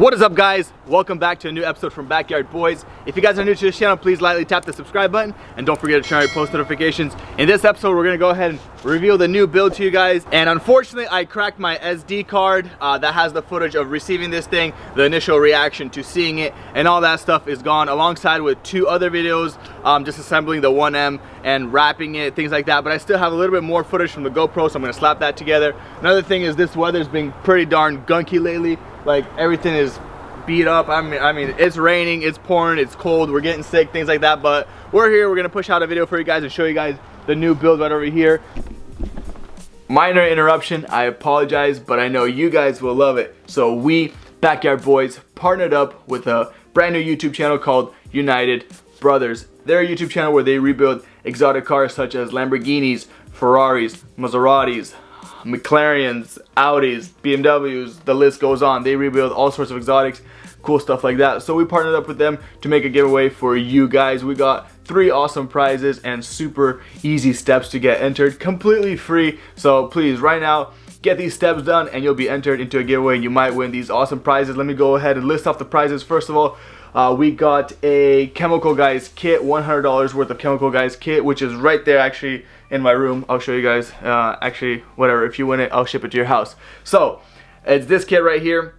What is up, guys? Welcome back to a new episode from BackYardBoyz. If you guys are new to this channel, please lightly tap the subscribe button and don't forget to turn on your post notifications. In this episode, we're gonna go ahead and reveal the new build to you guys. And unfortunately, I cracked my SD card that has the footage of receiving this thing, the initial reaction to seeing it, and all that stuff is gone, alongside with two other videos, just assembling the 1M and wrapping it, things like that. But I still have a little bit more footage from the GoPro, so I'm gonna slap that together. Another thing is this weather's been pretty darn gunky lately. Like, everything is beat up. I mean, it's raining, it's pouring, it's cold, we're getting sick, things like that. But we're here, we're gonna push out a video for you guys and show you guys the new build right over here. Minor interruption, I apologize, but I know you guys will love it. So we, BackYardBoyz, partnered up with a brand new YouTube channel called United Brothers. They're a YouTube channel where they rebuild exotic cars such as Lamborghinis, Ferraris, Maseratis, McLarens, Audis, BMWs, the list goes on. They rebuild all sorts of exotics, cool stuff like that. So we partnered up with them to make a giveaway for you guys. We got 3 awesome prizes and super easy steps to get entered, completely free. So please, right now, get these steps done and you'll be entered into a giveaway and you might win these awesome prizes. Let me go ahead and list off the prizes. First of all, we got a Chemical Guys kit, $100 worth of Chemical Guys kit, which is right there actually in my room. I'll show you guys. Actually, whatever, if you win it, I'll ship it to your house. So it's this kit right here.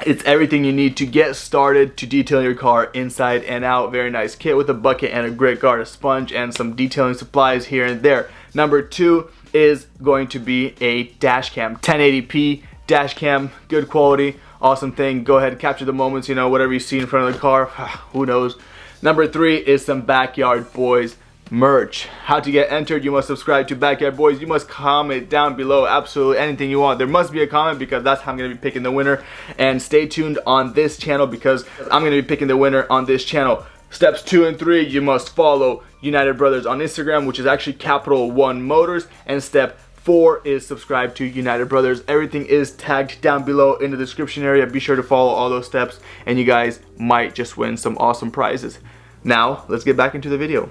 It's everything you need to get started to detail your car inside and out. Very nice kit with a bucket and a grit guard, a sponge, and some detailing supplies here and there. Number 2 is going to be a dash cam, 1080p dash cam, good quality, awesome thing. Go ahead and capture the moments, you know, whatever you see in front of the car, who knows. Number 3 is some BackYardBoyz merch. How to get entered: you must subscribe to BackYardBoyz. You must comment down below absolutely anything you want. There must be a comment because that's how I'm going to be picking the winner. And stay tuned on this channel because I'm going to be picking the winner on this channel. Steps 2 and 3, you must follow United Brothers on Instagram, which is actually Capital One Motors. And step 4 is subscribe to United Brothers. Everything is tagged down below in the description area. Be sure to follow all those steps and you guys might just win some awesome prizes. Now, let's get back into the video.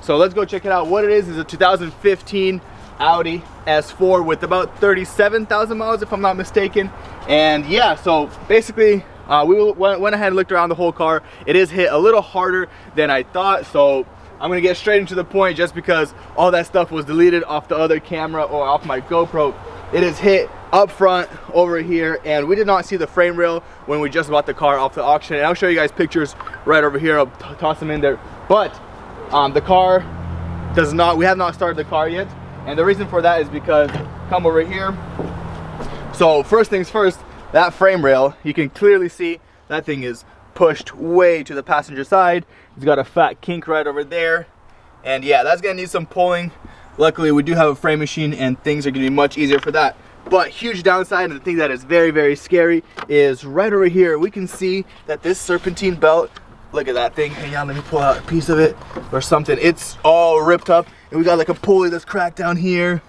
So let's go check it out. What it is a 2015 Audi S4 with about 37,000 miles if I'm not mistaken. And yeah, so basically we went ahead and looked around the whole car. It is hit a little harder than I thought, so I'm gonna get straight into the point just because all that stuff was deleted off the other camera or off my GoPro. It is hit up front over here, and we did not see the frame rail when we just bought the car off the auction. And I'll show you guys pictures right over here. I'll toss them in there. But the car does not, we have not started the car yet. And the reason for that is because, come over here. So first things first, that frame rail, you can clearly see that thing is pushed way to the passenger side. It's got a fat kink right over there. And yeah, that's gonna need some pulling. Luckily, we do have a frame machine and things are gonna be much easier for that. But huge downside, and the thing that is very, very scary, is right over here. We can see that this serpentine belt, look at that thing. Hang on, let me pull out a piece of it or something. It's all ripped up. And we got like a pulley that's cracked down here.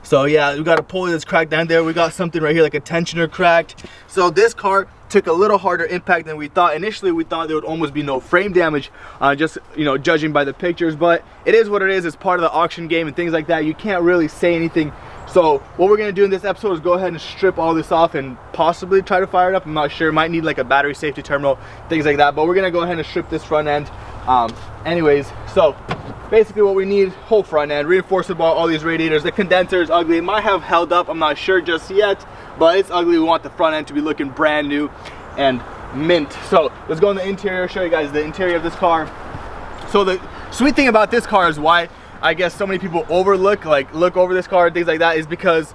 So yeah, we got a pulley that's cracked down there. We got something right here like a tensioner cracked. So this car took a little harder impact than we thought. Initially, we thought there would almost be no frame damage, just, you know, judging by the pictures. But it is what it is. It's part of the auction game and things like that. You can't really say anything. So what we're gonna do in this episode is go ahead and strip all this off and possibly try to fire it up. I'm not sure. Might need like a battery safety terminal, things like that. But we're gonna go ahead and strip this front end. Anyways, so basically what we need: whole front end, reinforcement bar, all these radiators. The condenser is ugly. It might have held up, I'm not sure just yet, but it's ugly. We want the front end to be looking brand new and mint. So let's go in the interior, show you guys the interior of this car. So the sweet thing about this car is why I guess so many people overlook, like look over this car and things like that, is because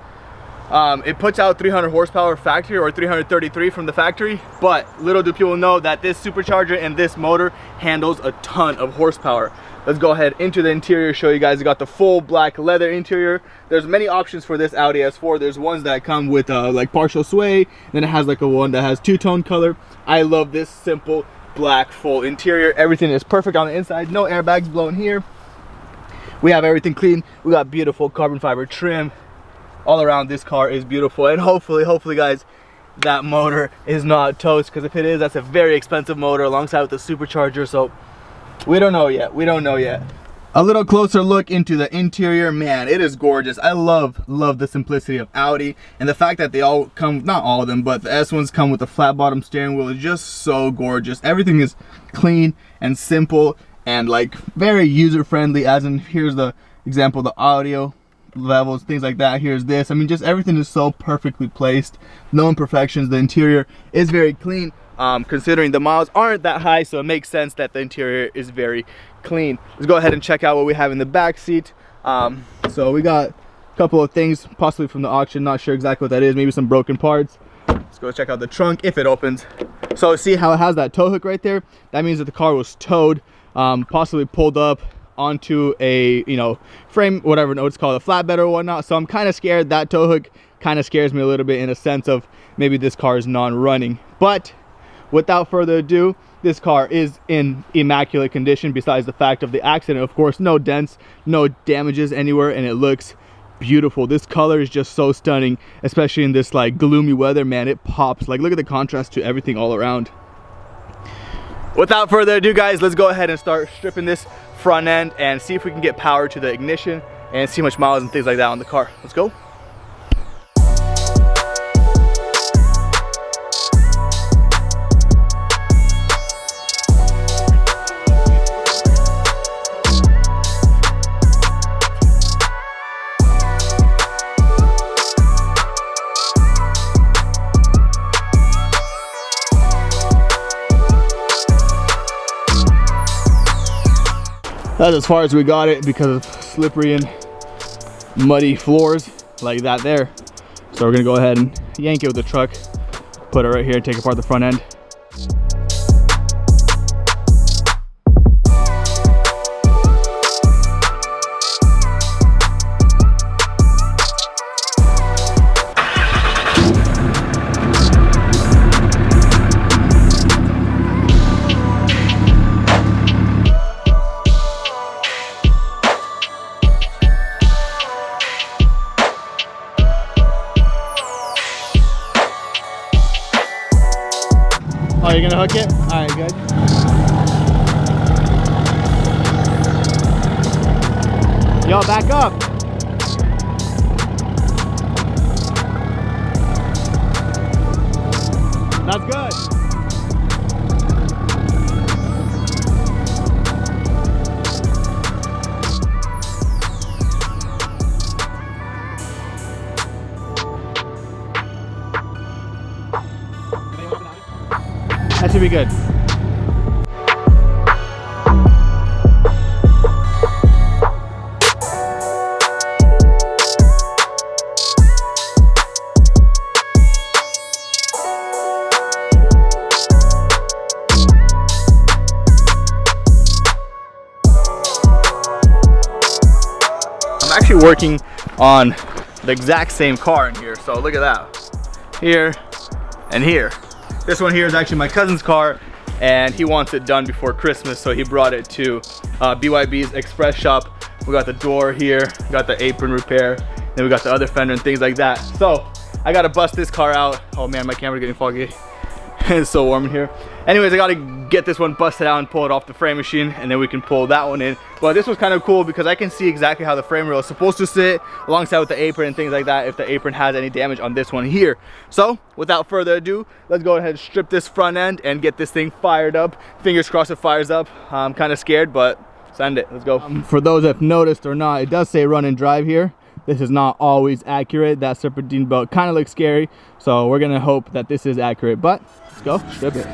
it puts out 300 horsepower factory, or 333 from the factory. But little do people know that this supercharger and this motor handles a ton of horsepower. Let's go ahead into the interior, show you guys. We got the full black leather interior. There's many options for this Audi S4. There's ones that come with like partial sway, then it has like a one that has two-tone color. I love this simple black full interior. Everything is perfect on the inside, no airbags blown here. We have everything clean. We got beautiful carbon fiber trim. All around this car is beautiful, and hopefully guys, that motor is not toast, because if it is, that's a very expensive motor alongside with the supercharger. So we don't know yet. A little closer look into the interior. Man, it is gorgeous. I love the simplicity of Audi, and the fact that they all come, not all of them, but the S ones come with a flat bottom steering wheel is just so gorgeous. Everything is clean and simple and like very user friendly, as in here's the example, the audio levels, things like that. Here's this. I mean, just everything is so perfectly placed, no imperfections. The interior is very clean, considering the miles aren't that high, so it makes sense that the interior is very clean. Let's go ahead and check out what we have in the back seat. So we got a couple of things possibly from the auction, not sure exactly what that is, maybe some broken parts. Let's go check out the trunk if it opens. So see how it has that tow hook right there? That means that the car was towed, possibly pulled up onto a, you know, frame, whatever it's called, a flatbed or whatnot. So I'm kind of scared. That tow hook kind of scares me a little bit, in a sense of maybe this car is non-running. But without further ado, this car is in immaculate condition, besides the fact of the accident. Of course, no dents, no damages anywhere, and it looks beautiful. This color is just so stunning, especially in this like gloomy weather. Man, it pops. Like, look at the contrast to everything all around. Without further ado, guys, let's go ahead and start stripping this front end and see if we can get power to the ignition and see how much miles and things like that on the car. Let's go. That's as far as we got it because of slippery and muddy floors like that there. So we're gonna go ahead and yank it with the truck, put it right here, take apart the front end. Oh, you're gonna hook it? All right, good. Yo, back up. That's good. That should be good. I'm actually working on the exact same car in here, so look at that. Here and here. This one here is actually my cousin's car, and he wants it done before Christmas, so he brought it to BYB's Express Shop. We got the door here, got the apron repair, then we got the other fender and things like that. So I gotta bust this car out. Oh man, my camera's getting foggy. It's so warm in here. Anyways, I gotta get this one busted out and pull it off the frame machine, and then we can pull that one in. But this was kind of cool because I can see exactly how the frame rail is supposed to sit alongside with the apron and things like that, if the apron has any damage on this one here. So without further ado, let's go ahead and strip this front end and get this thing fired up. Fingers crossed it fires up. I'm kind of scared, but send it. Let's go. For those that have noticed or not, it does say run and drive here. This is not always accurate. That serpentine belt kind of looks scary, so we're gonna hope that this is accurate. But let's go strip it.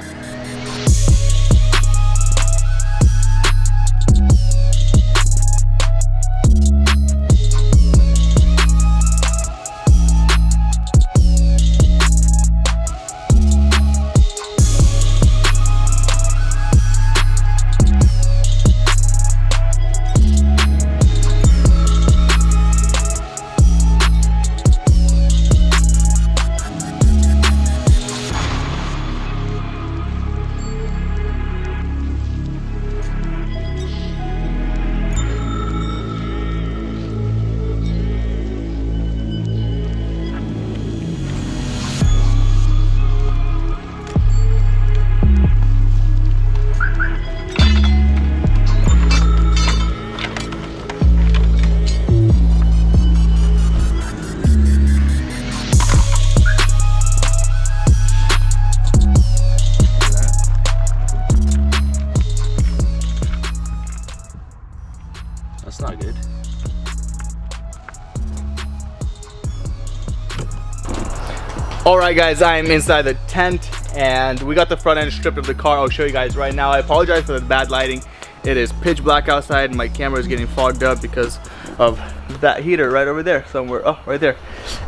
Alright guys, I am inside the tent and we got the front end stripped of the car. I'll show you guys right now. I apologize for the bad lighting. It is pitch black outside and my camera is getting fogged up because of that heater right over there somewhere. Oh, right there.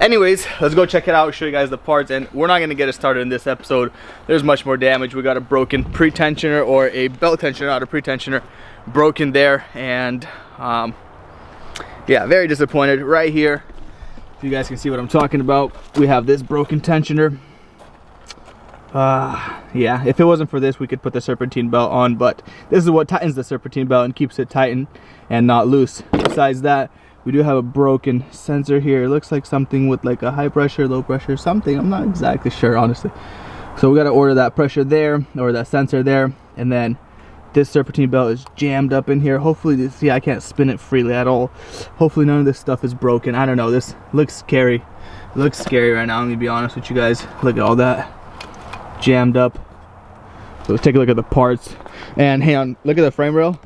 Anyways, let's go check it out, show you guys the parts, and we're not going to get it started in this episode. There's much more damage. We got a broken pre-tensioner, or a belt tensioner, not a pre-tensioner, broken there, and yeah, very disappointed. Right here, if you guys can see what I'm talking about, we have this broken tensioner. Yeah, if it wasn't for this, we could put the serpentine belt on, but this is what tightens the serpentine belt and keeps it tightened and not loose. Besides that, we do have a broken sensor here. It looks like something with like a high pressure, low pressure, something. I'm not exactly sure, honestly. So we got to order that pressure there, or that sensor there, and then this serpentine belt is jammed up in here. Hopefully this, see, I can't spin it freely at all. Hopefully none of this stuff is broken. I don't know, this looks scary. It looks scary right now, let me be honest with you guys. Look at all that jammed up. So let's take a look at the parts, and hang on, look at the frame rail.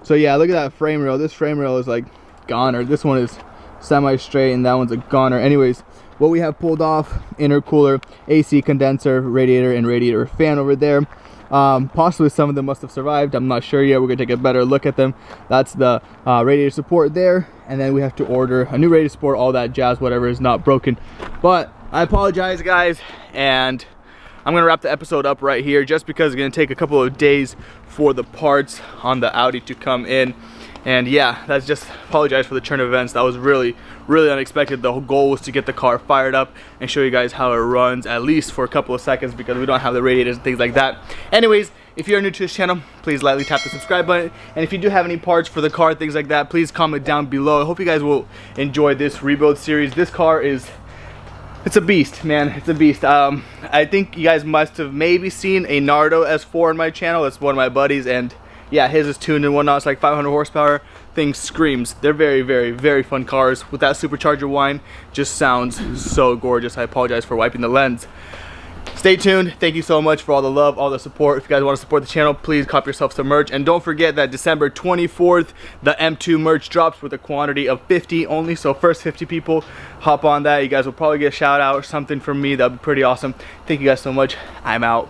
So yeah, look at that frame rail. This frame rail is like goner. This one is semi straight and that one's a goner. Anyways, what we have pulled off: intercooler, AC condenser, radiator, and radiator fan over there. Possibly some of them must have survived, I'm not sure yet. We're gonna take a better look at them. That's the radiator support there, and then we have to order a new radiator support, all that jazz, whatever is not broken. But I apologize guys, and I'm gonna wrap the episode up right here, just because it's gonna take a couple of days for the parts on the Audi to come in. And yeah, that's just, apologize for the turn of events. That was really unexpected. The whole goal was to get the car fired up and show you guys how it runs, at least for a couple of seconds, because we don't have the radiators and things like that. Anyways, if you're new to this channel, please lightly tap the subscribe button. And if you do have any parts for the car, things like that, please comment down below. I hope you guys will enjoy this rebuild series. This car is, it's a beast, man. It's a beast. I think you guys must have maybe seen a Nardo S4 on my channel. That's one of my buddies, and yeah, his is tuned and whatnot. It's like 500 horsepower. Thing screams. They're very fun cars. With that supercharger whine, just sounds so gorgeous. I apologize for wiping the lens. Stay tuned. Thank you so much for all the love, all the support. If you guys want to support the channel, please cop yourself some merch. And don't forget that December 24th, the M2 merch drops with a quantity of 50 only. So first 50 people hop on that. You guys will probably get a shout out or something from me. That'd be pretty awesome. Thank you guys so much. I'm out.